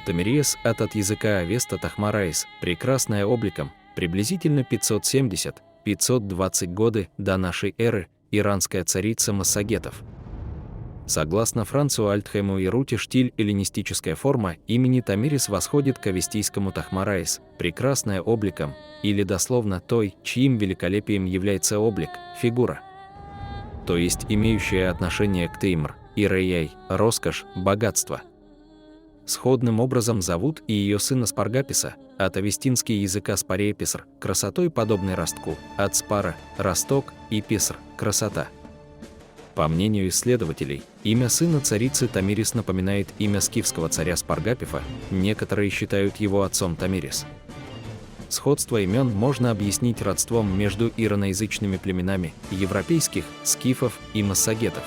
Томирис от языка Авеста Тахмараис, прекрасная обликом, приблизительно 570-520 годы до нашей эры, иранская царица массагетов. Согласно Францу Альтхайму и Рути Штиль, эллинистическая форма имени Томирис восходит к авестийскому Тахмараис, прекрасная обликом, или дословно той, чьим великолепием является облик, фигура. То есть имеющая отношение к Теймр, Ирейяй, роскошь, богатство. Сходным образом зовут и ее сына Спаргаписа, от авестинский языка спария писр, красотой подобной ростку, от спара, росток, и писр, красота. По мнению исследователей, имя сына царицы Томирис напоминает имя скифского царя Спаргапифа, некоторые считают его отцом Томирис. Сходство имен можно объяснить родством между ираноязычными племенами европейских, скифов и массагетов.